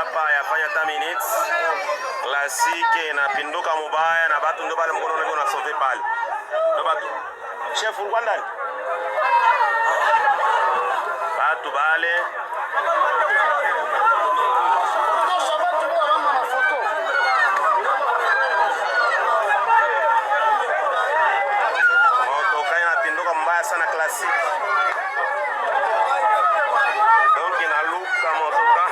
hapa yafanya 10 minutes classique na pinduka mubaya na batu ndo bale mkono ndio na sauve pale ndo batu chef ulikuwa ndani batu bale moto kaina pinduka mbaya sana classique donc inaluka motoka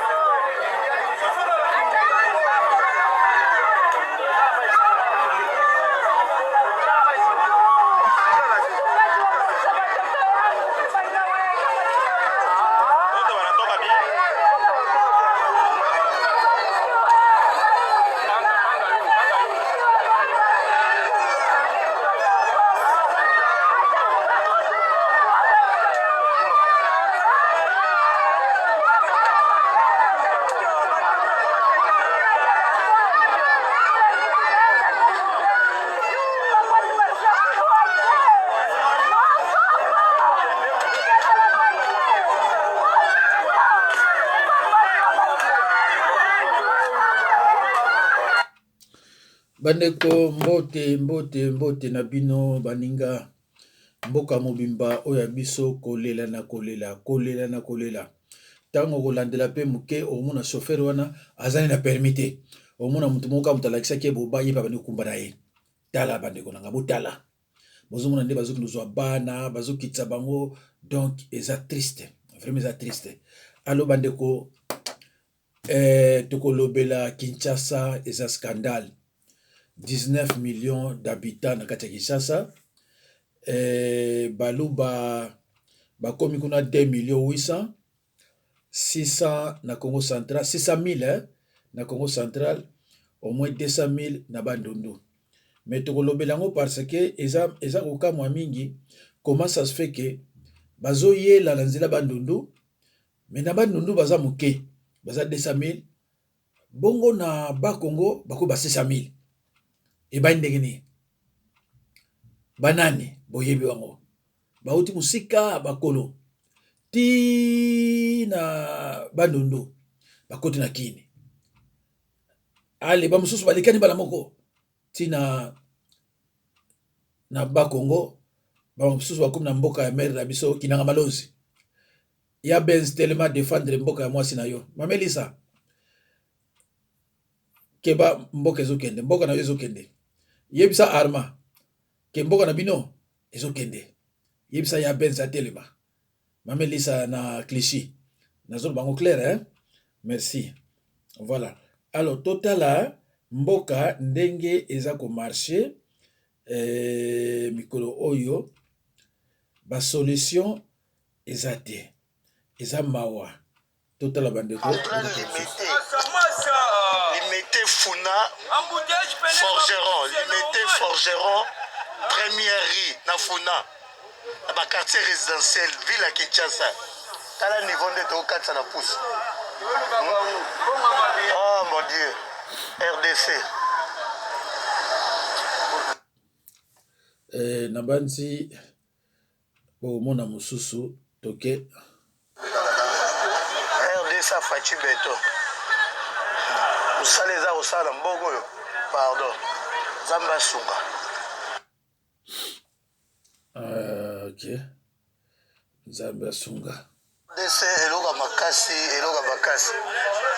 Bandeko mbote na bino baninga mboka mobimba oya biso kolela na kolela tango kolandela pe muke omona chauffeur wana azali na permité omona mutu moka mutalakisa ke boba ye baba nikumba na ye tala bandeko nanga botala bozomona nde bazokindozwa bana bazokitisa bango donc eza triste vraiment eza triste alo bandeko tokolobela Kinshasa eza scandale 19 millions d'habitants na kati ya Kinshasa baluba bakomi kuna 2 millions 800 600 na Congo central 600 000 na Congo central au moins 200 000 na Bandundu mais tokolobela yango parce que eza kokamwa mingi comment ça se fait que bazoyela na nzela Bandundu mais na Bandundu baza muke baza 200 000 bongo na Bakongo bako ba 600 000 ebai ndenge nini banani boyebi wango bauti musika bakolo ti na Bandundu bakoti na kini ale ba mususu balekani bala moko ti na Bakongo ba mususu bakomi na mboka ya mer na biso kinanga malozi ya benz tellement défendre mboka ya mwasi na yo mamelisa keba mboka ezokende mboka na yo ezokende yebisa arma ke mboka na bino ezokende yebisa ya benza telema mamelisa na cliché nazolo bango clair hein merci voilà alors totala mboka ndenge eza ko marcher mikolo oyo ba solution eza te eza mawa totala bandeko limité Funa Forgeron première rue na Funa na ba quartier résidentiel ville à Kinshasa tala niveau de to 400 na pouce oh mon dieu RDC na banzi bomona mususu toke RDC Fachi Beto usale za usala mbogo yo pardon Zamba Sunga ok Zamba Sunga DC eloga makasi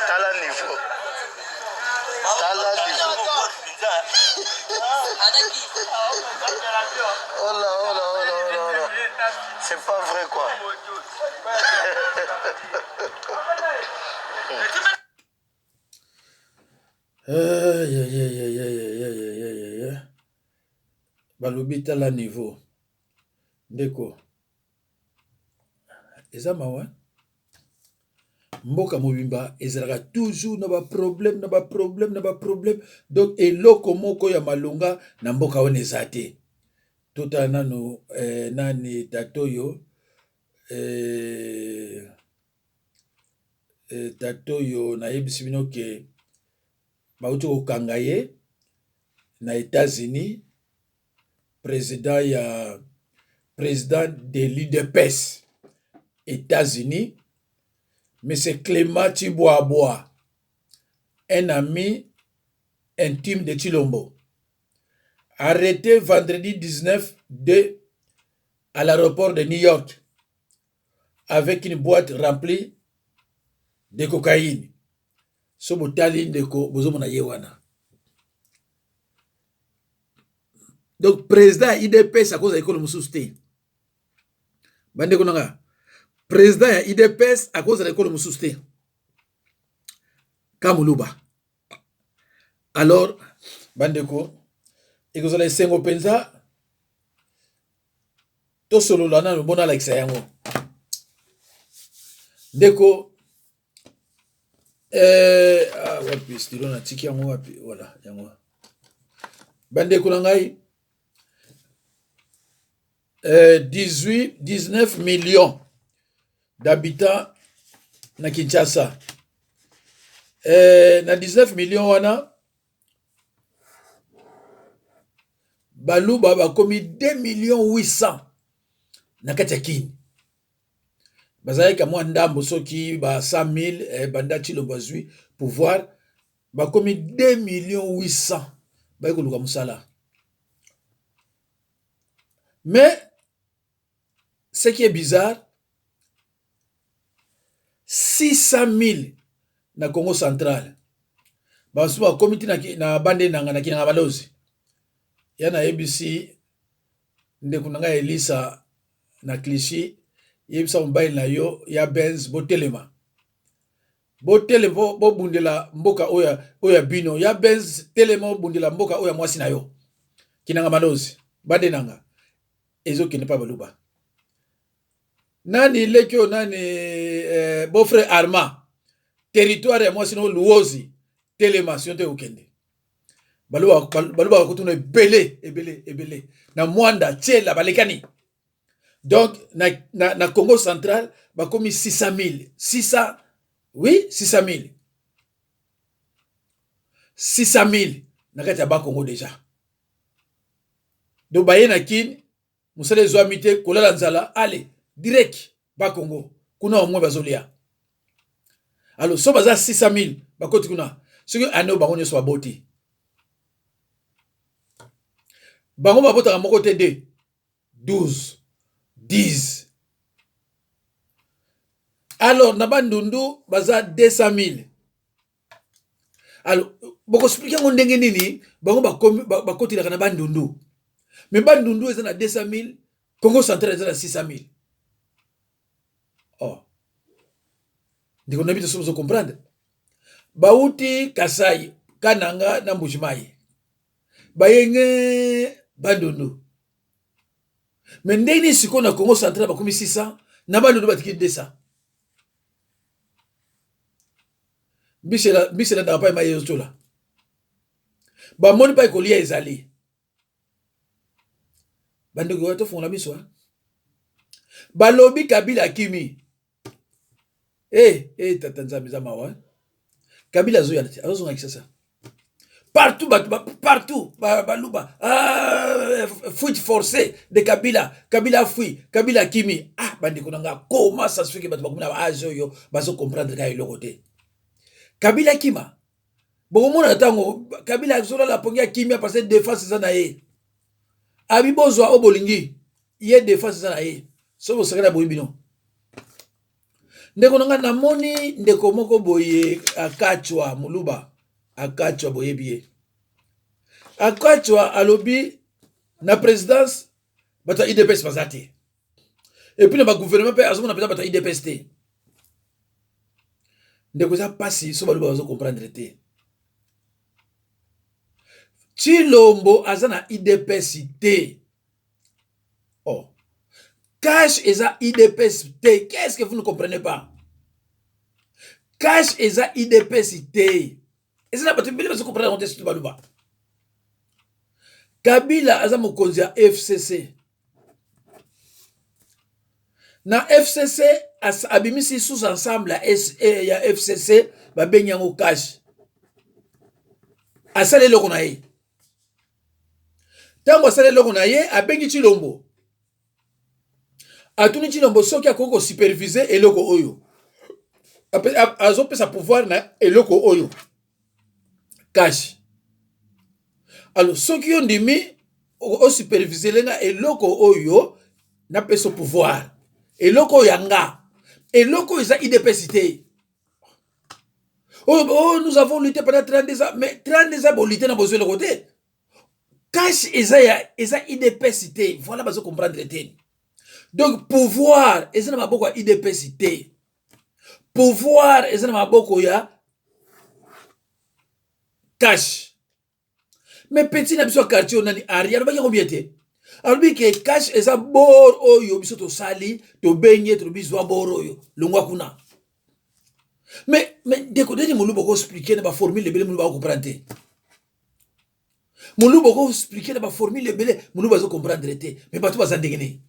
tala niveau oh là c'est pas vrai quoi balobi tala niveau ndeko eza mawa mboka mobimba ezalaka toujours na ba problème donc eloko moko ya malonga na mboka wana eza te totala nano nani tatoyo nayebisi bino ke bauti kokanga ye na États-Unis président de l'UDPS États-Unis, M. Clément Chiboaboa un ami intime de Chilombo. Arrêté vendredi 19 à l'aéroport de New York avec une boîte remplie de cocaïne. Sobotali ndeko bozomona yewana. Donc président IDPS à cause de l'école Moussousté. Bande konanga. Président IDPS à cause de l'école Moussousté. Kamuluba. Alors bandeko ekozala esengo penza to solo lana mbona la yango. Ndeko wapi stilo na tiki yango wapi voilà yango. Bandeko na ngai 19 millions d'habitants na Kinshasa. Na 19 millions wana baluba bakomi 2 millions 800 na kati ya Kini. Bazali ka mwa ndambo soki ba 100 000 banda Chilombo azwi pouvoir bakomi 2 millions 800 bayekoluka musala. Mais ce qui est bizarre, 600 000 na Congo central. Basuba komiti na bande nanga na kinanga balozi. Yana ABC ndeko nanga Elisa na Clichy yebisa mobile na yo ya Benz botelema. Botelema bundela mboka oya bino ya Benz telema bundela mboka oya mwasi na yo. Kinanga balozi bande nanga ezo kine pa baluba. Nani lekyo nani beau-frère Arma territoire ya mwasi no Luozi telema sionte ukende. Baluba kutuna ebele na Mwanda Tchela balekani. Donc na Congo central bakomi 600 000 600 oui 600 000 600 000 na kati ya Congo déjà. Donc baye na Kin musale zoamite kolala nzala allez direct Congo kuna omwe bazolia. Alors so baza 600 000 bakoti kuna soki ano bango nyoso baboti. Bango babota moko te de 12 10. Alors na bandundu baza 200 000. Alors boko expliquer ngo ndenge nini bango bakoti na bandundu. Mais bandundu eza na 200 000, Congo central eza na 600 000. Oh. Ndiko nabi to somo comprendre. Bauti Kasai, Kananga na Mbujimayi. Bayenge bandundu. Mais ndeni siko na Congo central bakomi 600 na bandundu batiki 200. Bisela na pa maye yotola. Ba moni pa kolia ezali. Bandeko wato fona biso. Balobi Kabila Kimi. Tatanza mizama wa. Kabila zo yana. Azo ngakisa sa. Partout baluba fuite forcé de Kabila fui Kabila Kimi bandeko nanga comment ça se fait que bato bakomina ba azoyo bazo comprendre ka eloko te Kabila Kima bokomona tango Kabila zola la pongia Kimi parce que défense za na ye abibozwa obolingi ye défense za na ye so bo sakala boyibino ndeko nanga namoni ndeko moko boye akachwa muluba akachwa boyebie akachwa alobi na présidence bata IDPS bazate et puis na gouvernement pe azomona peta bata IDPS te ndeko za pasi so baluba bazo comprendre te Chilombo azana IDPS te. Oh Cash eza IDPS te. Qu'est-ce que vous ne comprenez pas? Cash eza IDPS te. Eza na bato mbili bazo comprendre on teste baluba. Kabila aza mokonzi ya FCC. Na FCC abimisi sous ensemble ya FCC babenyango Cash. Asale loko na ye. Tango asale loko na ye abengi Chilombo. Atuni Chilombo soki akoko superviser eloko oyo. Azopesa pouvoir na eloko oyo. cash. Alors ceux qui ont dit au superviser lenga eloko oyo na peso pouvoir eloko yanga eloko isa idépacité. Oh, nous avons lutté pendant 32 ans, mais 32 ans, bon, lutter n'a besoin de côté. Cash isa idépacité. Voilà, vous comprendre. Donc, pouvoir, isa n'a pas beaucoup idépacité. Pouvoir, isa n'a pas beaucoup ya cash. Mais petit n'a pas quartier, on a dit, arrière, on va y combien de alors, que cash isa bord oyo, biso to sali, to benye, to biso bord oyo, lungwa kuna. Mais dès que nous avons expliqué la formule, nous avons compris. Nous avons expliqué la formule, nous avons compris. Mais pas tout va s'en dégainer.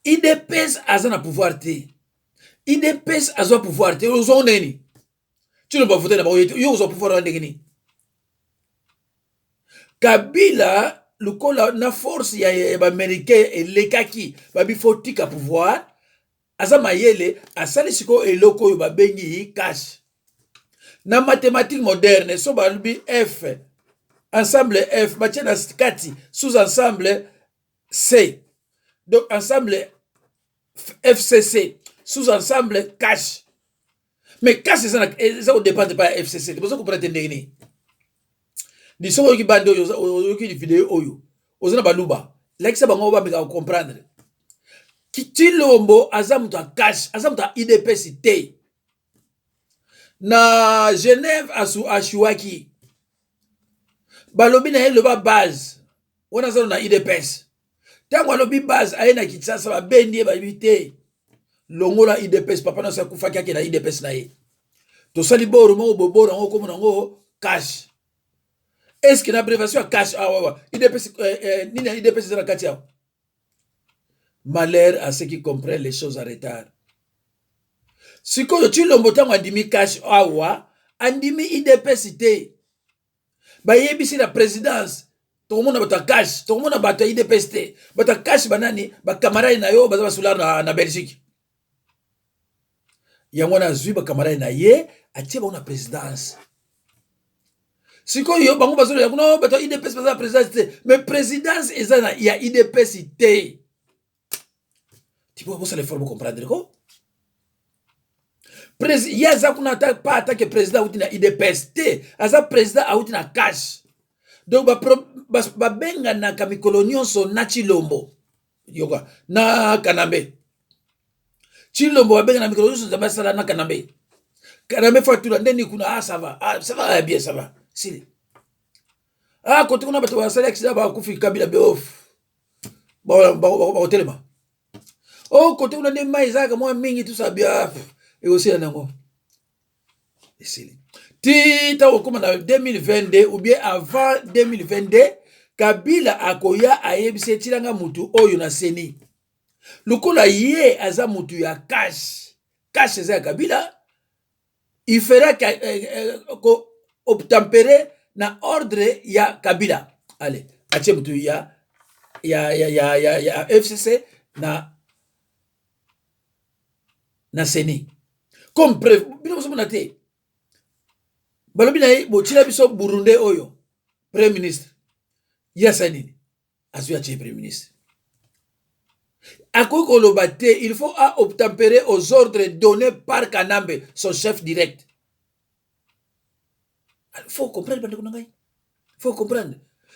Il dépêche à son pouvoir. Il dépêche à son pouvoir. Tu ne peux pas voter là-bas. Il y a pouvoir en dégainer. Kabila, le col na force, il y a américain et les kaki, il faut tika pouvoir. Asa mayele asali siko eloko yo babengi cash na mathématique moderne so balubi F ensemble F bachena kati sous ensemble C donc ensemble FCC sous ensemble cash mais cash ça dépend pas FCC c'est pour ça qu'on peut entendre ni di soko ki bando yo ki vidéo oyo ozana baluba like ça bango ba meka comprendre Kitilombo azamuta cash, azamuta idépacité. Na Genève asu ashuaki. Balobi na le ba base. Wana zalo na idépacité. Tango alobi base ayena Kinshasa ba bendi ba ibité. Longola idépacité papa na sa kufa kake na idépacité na ye. To sali boro mo boboro ngo komo ngo cash. Est-ce que na abréviation cash awa idépacité nini idépacité na kati ya malheur à ceux qui comprennent les choses en retard. Si tu l'as andimi cash awa, andimi idépacité. Ba yebisi la présidence, tout le monde a cash, tout le monde a idépacité. Bata cash banani, ba camarade na yo, ba solar na Belgique. Yangwana zui ba camarade na ye, atie ba na présidence. Si yo bango ba solar, non, bata idépacité ba présidence, mais présidence ezana il y a idépacité. Tu peux vous les formes comprendre quoi? Il y a ça qu'on attaque pas attaquer président ou na idépacité, asa président ou na cash. Donc ba benga na kamikolonio so na Chilombo. Yoga na Kanambe. Chilombo ba benga na mikolonio so zamba sala na Kanambe. Kanambe fatura ndeni kuna ça va bien ça va. Si. Quand on a bato wa sala accident ba kufi kabila be off. Ba telema. Oh, côté on a des maïs, moi, mingi, tout ça bien. Et aussi, on a un Tita, comme en 2022, ou bien avant 2022, Kabila akoya ayebise tiranga mutu oyo na seni. Lukola ye aza mutu ya cash. Cash za Kabila. Il fera obtempérer na ordre ya Kabila. Allez, ache mutu ya FCC na seni comme preuve bino so monate balobi na ye botila biso Burundi oyo premier ministre Yasani azuya che premier ministre akoki koloba te il faut obtempérer aux ordres donnés par Kanambe son chef direct. Il faut comprendre il faut comprendre.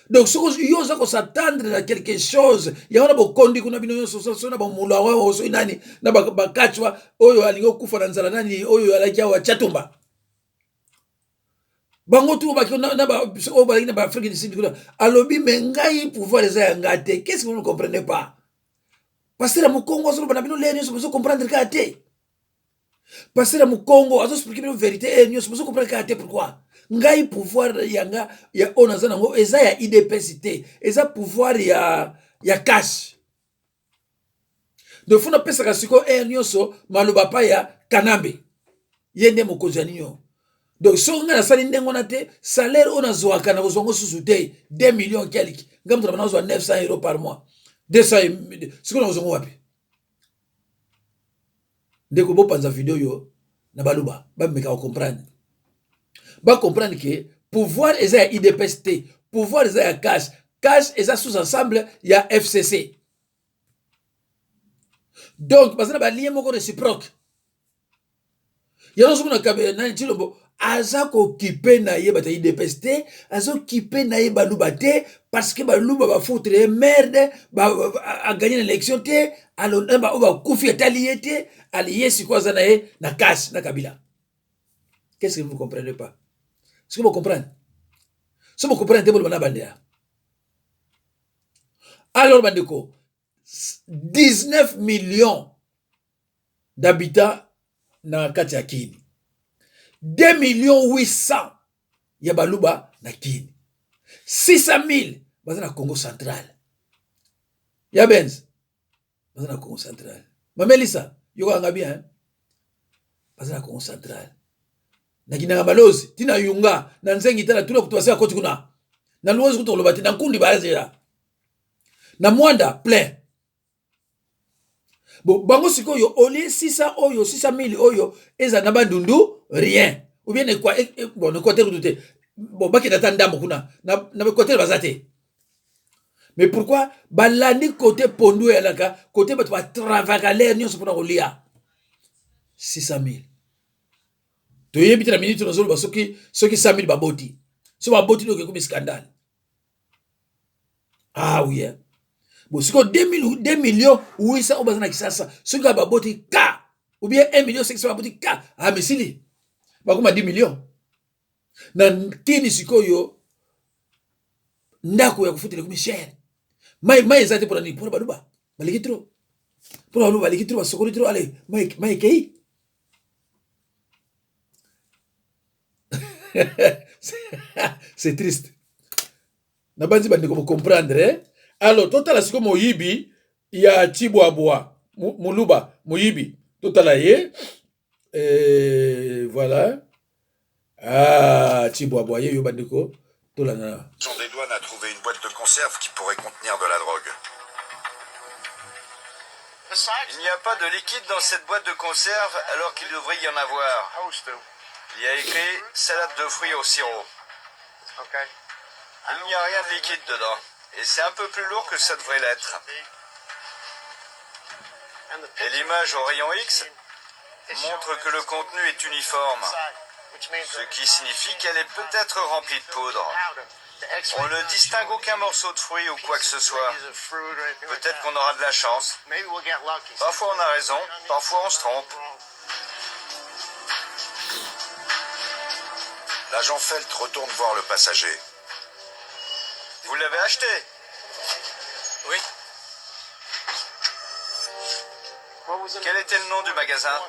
Donc, si vous s'attendre à quelque chose, il y a un bokondi kuna bino so na ba mulawa o so nani na ba kachwa oyo alingo kufa na nzala nani oyo alakia wa chatumba. Bango tu ba na ba o ba na ba Afrique du Sud kuna alobi mengai pouvoir za ngate. Qu'est-ce que vous ne comprenez pas? Parce que la Congo so ba bino leni so vous comprendre kate. Parce que la Congo azo expliquer la vérité et nous so comprendre kate pourquoi? Ngai pouvoir yanga ya onazana ngo eza ya idépacité eza pouvoir ya cash de funa pesa kasiko nyoso maloba pa ya Kanambe yende mokonzi ninyo donc so nga na sali ndengo na te salaire onazwa kana kozongo susu te 2 millions quelque ngam tuna banazwa 900 euros par mois 200 siko na kozongo wapi ndeko bo panza video yo na baluba ba meka comprendre ba comprendre que pouvoir est à IDPST, pouvoir est à cash, cash est sous ensemble, il y a FCC. Donc, parce que ba lien moko réciproque. Il y a un kabe na chilombo aza ko occupé na ye bata IDPST, aza occupé na ye baluba te parce que baluba ba foutre merde, a gagné l'élection te, alors ba ba kufi atalié te, allié si quoi na ye na cash na Kabila. Qu'est-ce que vous ne comprenez pas? Est-ce que vous comprenez? Si vous comprenez, vous comprenez. Alors, bandeko, 19 millions d'habitants na kati ya Kini. 2 800 000 ya baluba na Kini. 600 000 baza na Congo central. Ya Benz baza na Congo central. Mamelisa, yoko anga bien, hein? Baza na Congo central. Na kinanga balozi tina yunga na nzengi tala tula kutwasa koti kuna na luozi kutolobati na nkundi baazira na mwanda plein bon bango sikoyo oli 600 oyo 600 000 oyo eza na bandundu rien ou bien quoi bon ne côté tout bon baki data ndambo kuna na côté bazate mais pourquoi balandi côté pondu ya laka côté batu ba travailler nyo sopona kolia 600 000 to yebitira minute no zolo soki 100 000 baboti so baboti no comme scandale ah oui hein. Bon siko 2 millions 800 obazana kisasa soki baboti ka ou bien 1 million 500 baboti ka ah mais sili bakoma 10 millions na Kini sikoyo ndako ya kufutile comme cher mai ezate pour ni pour baluba baliki trop pour baluba baliki trop basokoli trop allez mai kei c'est triste. Na banzi bandi ko comprendre hein? Alors total siko moyibi ya Chibwabwa Muluba moyibi total ye voilà ah Chibwabwa ye yo bandiko tolana. Jean des douanes a trouvé une boîte de conserve qui pourrait contenir de la drogue. Il n'y a pas de liquide dans cette boîte de conserve alors qu'il devrait y en avoir. Il y a écrit salade de fruits au sirop. Il n'y a rien de liquide dedans. Et c'est un peu plus lourd que ça devrait l'être. Et l'image au rayon X montre que le contenu est uniforme. Ce qui signifie qu'elle est peut-être remplie de poudre. On ne distingue aucun morceau de fruit ou quoi que ce soit. Peut-être qu'on aura de la chance. Parfois on a raison, parfois on se trompe. L'agent Felt retourne voir le passager. Vous l'avez acheté? Oui. Quel était le nom du magasin?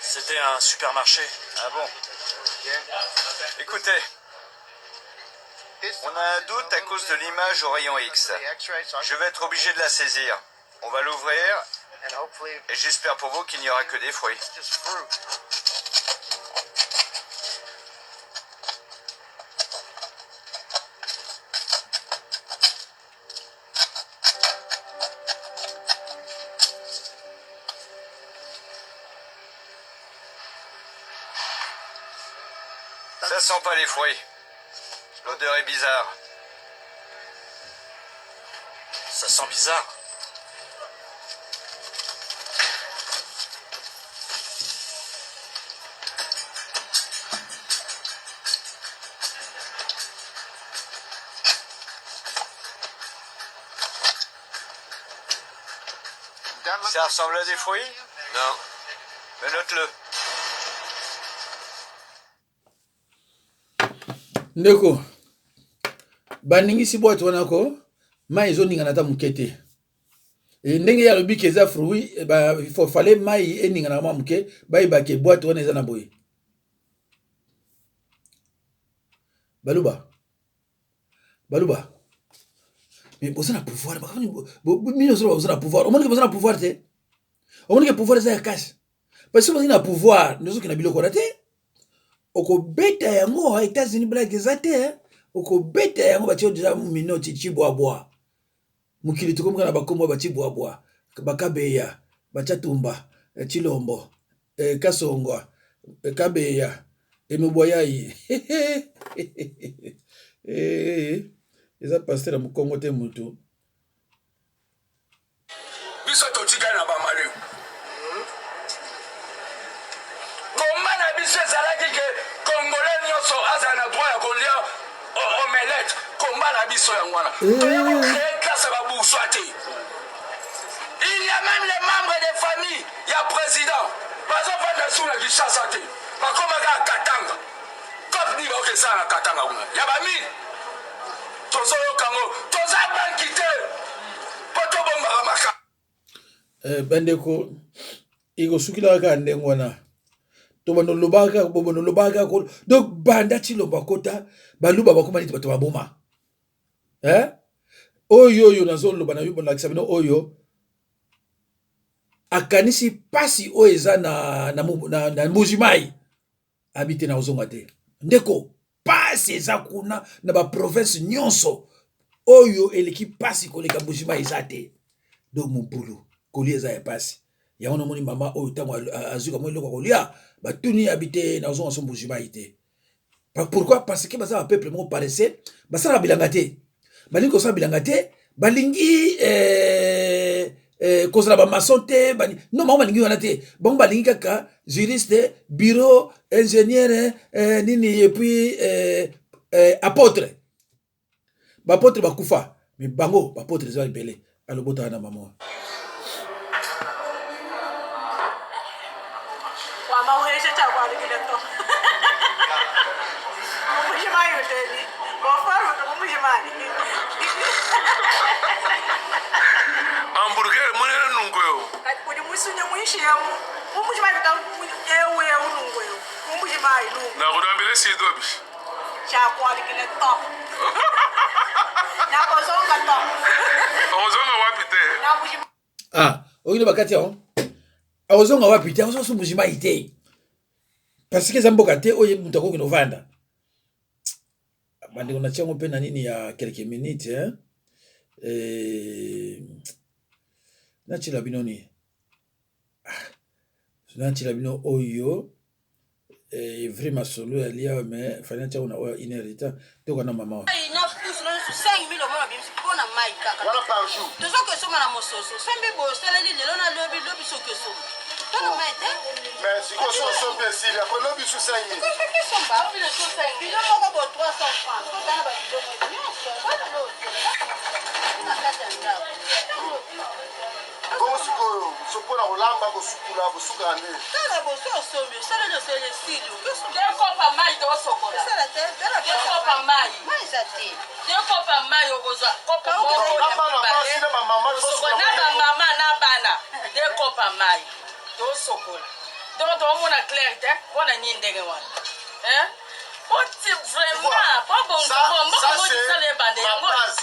C'était un supermarché. Ah bon? Écoutez, on a un doute à cause de l'image au rayon X. Je vais être obligé de la saisir. On va l'ouvrir et j'espère pour vous qu'il n'y aura que des fruits. Ça sent pas les fruits. L'odeur est bizarre. Ça sent bizarre. Ça ressemble à des fruits? Non. Mais note-le. Ndeko baningisi boîte wana ko mai ezoninga ta mukete e ndenge ya lobi keza fruit ba il faut fallait mai eninga na muke ba ibake boîte wana eza na boye baluba mais boza na pouvoir ba mino zo boza na pouvoir o monike boza na pouvoir te o monike pouvoir za cash parce que boza na pouvoir ndozo kina biloko na te oko beta yango États-Unis blague ezate oko beta yango batio déjà minoti Chibwabwa mukili tukomka na bakombo ba Chibwabwa bakabeya bachatumba Chilombo Kasongo Kabeya emeboyai eza paster ya mokongo te moto biso totika na bamaleu komba na biso ezalaki ke congolais nyonso aza na droit ya kolia omelette komba na biso yango wana toyei classe ya babourgeois te. Il y a même les membres des familles ya président bazofanda su na Kinshasa te bakomaka ya Katanga kope ni baokesa na Katanga kuna ya bamini tozoyokango toza banki te po tobombaka maka bandeko ekosukilaka kaka ndenge wana to banolobaka donc banda tilomba kota baluba bakoma neti bato baboma oyo nazoloba na yo bolakisa bino oyo akanisi pasi oyo eza na mbujimai abi te na ozonga te ndeko pasi eza kuna na baprovince nyonso oyo eleki pasi koleka mbujimai eza te donc mobulu kolia eza ya pasi yango namoni mama oyo ntango azuka mwa eloko kolia batuni abi te na ozonga so mbujimai te pourquoi parce que baza bapeuple moko paresse basalaka bilanga te balingi kosala bilanga te balingi kozala bamason te non bango balingi wana te bango balingi kaka juriste bureau ingénieur nini epuis apôtre baapôtre bakufa mais bango baapôtre eza ebele alobotaka na mama hamburger monene nungoyo nakudambile sidobi akozonga wapi te okino bakati yango akozonga wapi te akozonga so mbujimai te parce que eza mboka te oyo moto akokina ovanda bandeko na tiango mpe na nini ya quelques minutes natila bino ni natila bino oyo vraiment solo ya lia mais fana tiango na oyo inerita toko na mama 5 000 omona bimisi mpona mai kaka tozoki osomba na mososo sombi boye osaleli lelo na lobi soki osomba tona mai te mais sikoyo osombi esili apres lobi su 5 000 somba bilo moko bo 300 francs totana babilomo nyonso na kati ya ndako bongo sikoyo sopona kolamba kosukula kosukala nde tala boso osombi osaleli osaleli esili dekopa mai tosokola dekopa mai eza te dekopa mai okozwa kopa na bamama na bana dekopa mai tosokola donc toomona clair te mpona nyi ndenge wana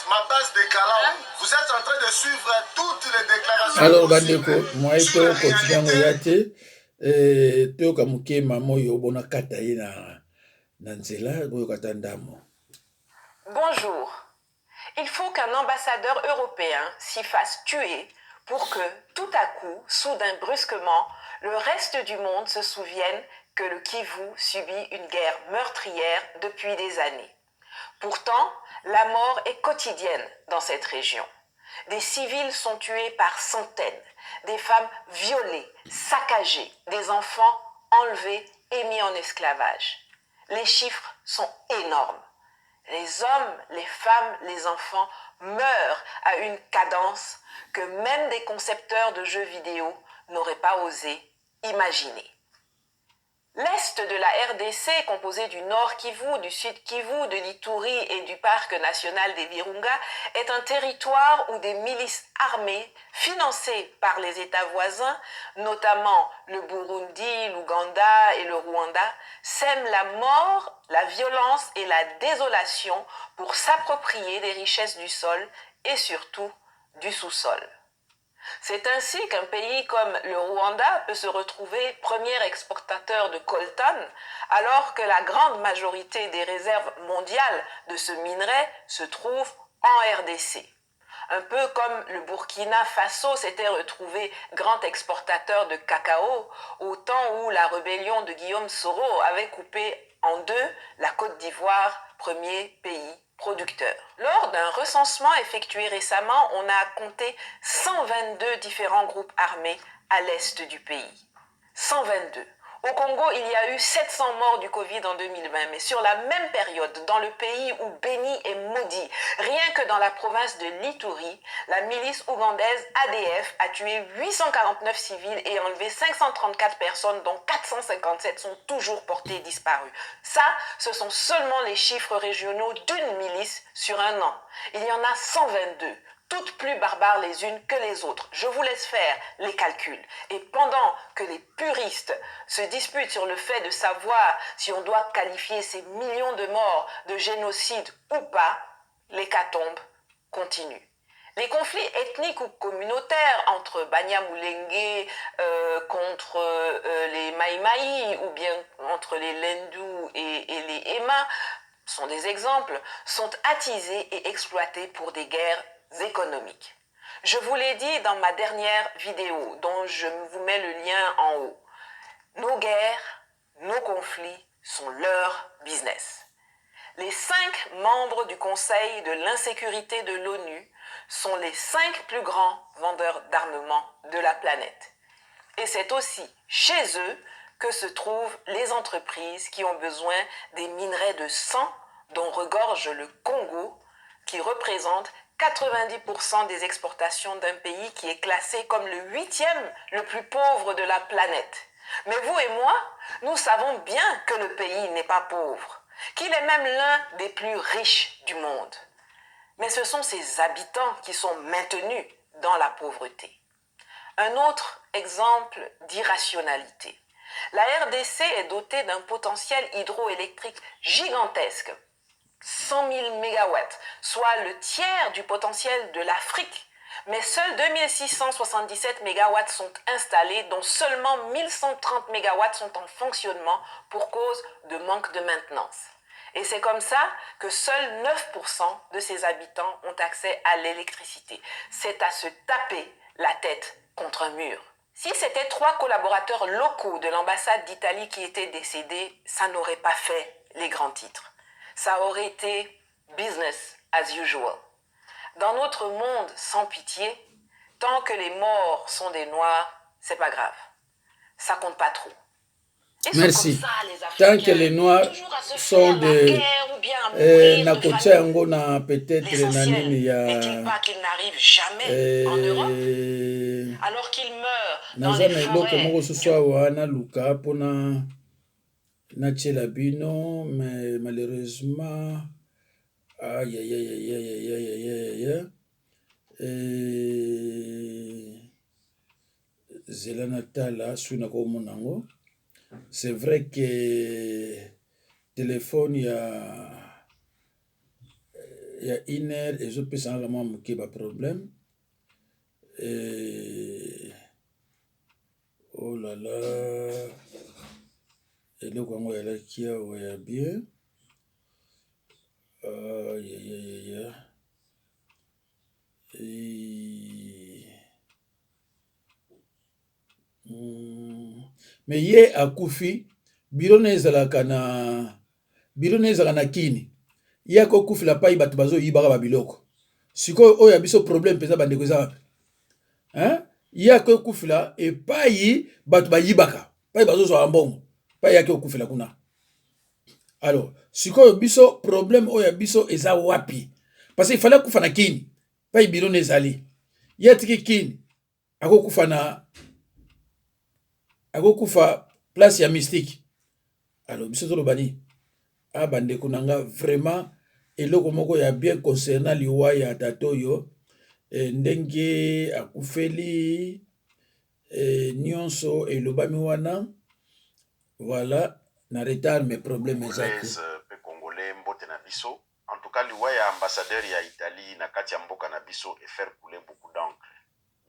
ma base de Kalam. Vous êtes en train de suivre toutes les déclarations. Alors bandeko moi to kotikango yate to kamuke mamo yo bona kata ye na nzela goyo kata ndamo. Bonjour. Il faut qu'un ambassadeur européen s'y fasse tuer pour que tout à coup, soudain, brusquement, le reste du monde se souvienne que le Kivu subit une guerre meurtrière depuis des années. Pourtant, la mort est quotidienne dans cette région. Des civils sont tués par centaines, des femmes violées, saccagées, des enfants enlevés et mis en esclavage. Les chiffres sont énormes. Les hommes, les femmes, les enfants meurent à une cadence que même des concepteurs de jeux vidéo n'auraient pas osé imaginer. L'Est de la RDC, composé du Nord Kivu, du Sud Kivu, de l'Ituri et du Parc national des Virunga, est un territoire où des milices armées, financées par les États voisins, notamment le Burundi, l'Ouganda et le Rwanda, sèment la mort, la violence et la désolation pour s'approprier des richesses du sol et surtout du sous-sol. C'est ainsi qu'un pays comme le Rwanda peut se retrouver premier exportateur de coltan, alors que la grande majorité des réserves mondiales de ce minerai se trouve en RDC. Un peu comme le Burkina Faso s'était retrouvé grand exportateur de cacao au temps où la rébellion de Guillaume Soro avait coupé en deux la Côte d'Ivoire, premier pays producteur. Lors d'un recensement effectué récemment, on a compté 122 différents groupes armés à l'est du pays. 122. Au Congo, il y a eu 700 morts du Covid en 2020, mais sur la même période, dans le pays où béni et maudit, rien que dans la province de l'Ituri, la milice ougandaise ADF a tué 849 civils et enlevé 534 personnes, dont 457 sont toujours portées disparues. Ça, ce sont seulement les chiffres régionaux d'une milice sur un an. Il y en a 122. Toutes plus barbares les unes que les autres. Je vous laisse faire les calculs. Et pendant que les puristes se disputent sur le fait de savoir si on doit qualifier ces millions de morts de génocide ou pas, l'hécatombe continue. Les conflits ethniques ou communautaires entre Banyamulenge contre les Maïmaï ou bien entre les Lendu et les Ema sont des exemples, sont attisés et exploités pour des guerres économiques. Je vous l'ai dit dans ma dernière vidéo, dont je vous mets le lien en haut. Nos guerres, nos conflits sont leur business. Les 5 membres du Conseil de l'insécurité de l'ONU sont les 5 plus grands vendeurs d'armement de la planète. Et c'est aussi chez eux que se trouvent les entreprises qui ont besoin des minerais de sang dont regorge le Congo, qui représente 90% des exportations d'un pays qui est classé comme le 8e le plus pauvre de la planète. Mais vous et moi, nous savons bien que le pays n'est pas pauvre, qu'il est même l'un des plus riches du monde. Mais ce sont ses habitants qui sont maintenus dans la pauvreté. Un autre exemple d'irrationalité. La RDC est dotée d'un potentiel hydroélectrique gigantesque, 100 000 MW, soit le tiers du potentiel de l'Afrique. Mais seuls 2677 MW sont installés, dont seulement 1130 MW sont en fonctionnement pour cause de manque de maintenance. Et c'est comme ça que seuls 9% de ses habitants ont accès à l'électricité. C'est à se taper la tête contre un mur. Si c'était 3 collaborateurs locaux de l'ambassade d'Italie qui étaient décédés, ça n'aurait pas fait les grands titres. Ça aurait été business as usual. Dans notre monde sans pitié, tant que les morts sont des noirs, c'est pas grave. Ça compte pas trop. Et merci. Ça, Tant que les noirs sont des nakotia yango na peut-être na nini ya n'est-il pas qu'ils n'arrivent jamais en Europe alors qu'ils meurent dans les forêts moko susu awa naluka mpona natiela bino, mais malheureusement aïe aïe aïe aïe aïe aïe aïe aïe zela natala suna ko monango. C'est vrai que téléphone ya 1 heure ezopesa la mwa moke ba problème. Oh là là, eloko yango yalaki awa ya bien. Aïe aïe aïe aïe. Mais ye akufi biro na ezalaka na kini ye akokufila pai bato bazoyibaka babiloko sikoyo oyo ya biso problème mpenza bandeko eza wapi ye akokufila epai bato bayibaka pai bazozwaka mbongo pai yaki okufila kuna. Alors sikoyo biso problème oyo ya biso eza wapi? Parce que ifale akufa na kini pai biro na ezali ye atiki kini akokufa place ya mystique. Alors biso toloba nini? Bandeko nanga vraiment eloko moko ya bien concernant liwa ya tata oyo ndenge akufeli nyonso elobami wana. Voilà, na retard mes problèmes ezaki pe congolais mbote na biso. En tout cas liwa ya ambassadeur ya Italie na kati ya mboka na biso et faire couler beaucoup d'encre.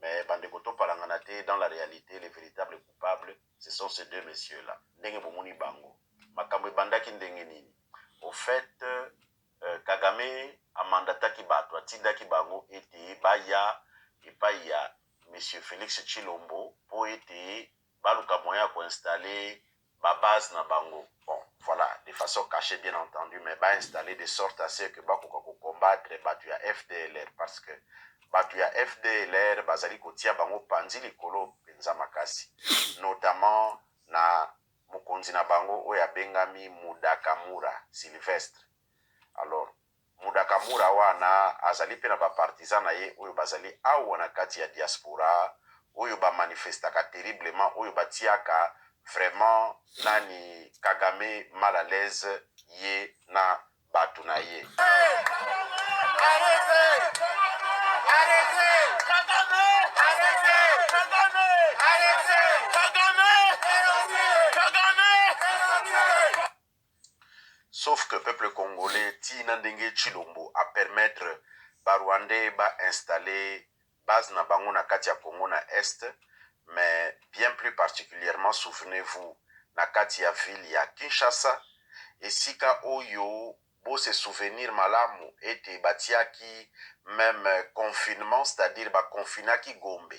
Mais bandeko to palangana te, dans la réalité les véritables coupables ce sont ces deux messieurs là. Ndenge bomoni bango makambo bandaki ndenge nini. Au fait Kagame amandataki bato atindaki bango ete baya epai ya monsieur Félix Tshilombo po ete baluka moyen ya koinstalle babase na bango. Bon, voilà, de façon cachée bien entendu, mais installer de sorte à ce que bakoka combattre batu ya FDLR, parce que batu ya FDLR bazali kotia bango panzi likolo penza makasi, notamment na mokonzi na bango oyo abengami Mudakamura Sylvestre. Alors Mudakamura wana azali pe na bapartisan na ye oyo bazali awa na kati ya diaspora oyo bamanifestaka terriblement, oyo batiaka vraiment nani Kagame mal à l'aise ye na batu na ye. Sauf que le peuple congolais tina ndenge Tshilombo a permettre ba Rwandais ba installer base na bango na kati ya Congo na Est, mais bien plus particulièrement, souvenez-vous, na kati ya ville ya Kinshasa, esika oyo bo se souvenir malamu ete batiaki même confinement, c'est-à-dire ba confinaki Gombe.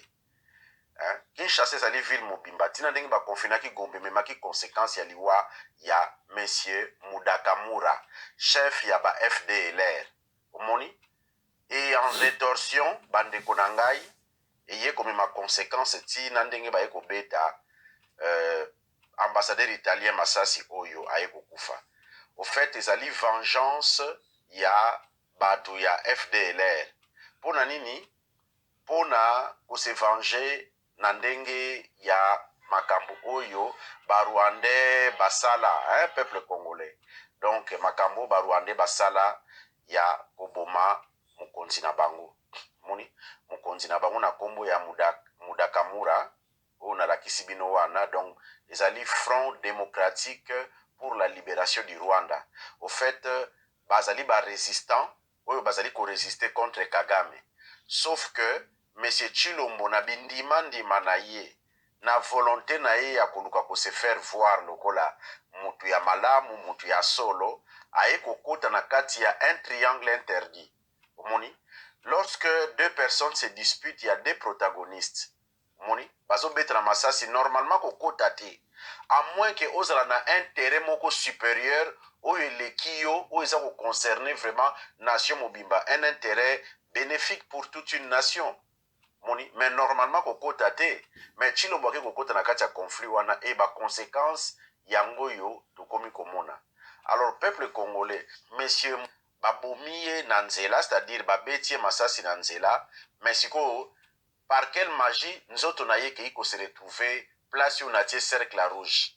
Hein? Kinshasa ezali ville mobimba tina ndenge ba confinaki Gombe, memaki conséquence ya liwa ya monsieur Mudakamura, chef ya ba FDLR. Omoni? Et en rétorsion, bandeko na ngai, eye comme ma conséquence tina ndenge ba eko beta ambassadeur italien Masasi oyo aeko kufa. Au fait, ezali vengeance ya batu ya FDLR. Pona nini? Pona ko se venger na ndenge ya makambo oyo ba Rwandais basala, hein, peuple congolais. Donc makambo ba Rwandais basala ya koboma mokonzi na bango. Moni mokonzi na bango na kombo ya Mudakamura o na lakisi bino wana, donc ezali Front démocratique pour la libération du Rwanda. Au fait, bazali ba résistant oyo bazali ko résister contre Kagame. Sauf que monsieur Tshilombo na bindima ndima na ye na volonté na ye ya koluka ko se faire voir lokola mutu ya malamu, mutu ya solo, aye kokota na kati ya un triangle interdit. Omoni, lorsque deux personnes se disputent, il y a deux protagonistes. Omoni, bazo betra masasi normalement kokota te, à moins que ozala na intérêt moko supérieur oyo eleki yo oyo eza ko concerner vraiment nation mobimba, un intérêt bénéfique pour toute une nation. Moni, mais normalement kokota te, mais Tshilombo ke kokota na kati ya conflit wana e ba conséquence yango yo tokomi komona. Alors peuple congolais, messieurs babomiye na nzela, c'est-à-dire babetie masasi na nzela, mais siko par quelle magie nzoto na ye ke ko se retrouver place où natie cercle rouge.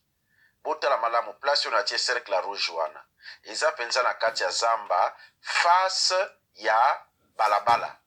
Botala malamu place où natie cercle rouge wana. Eza penza na kati ya zamba face ya balabala.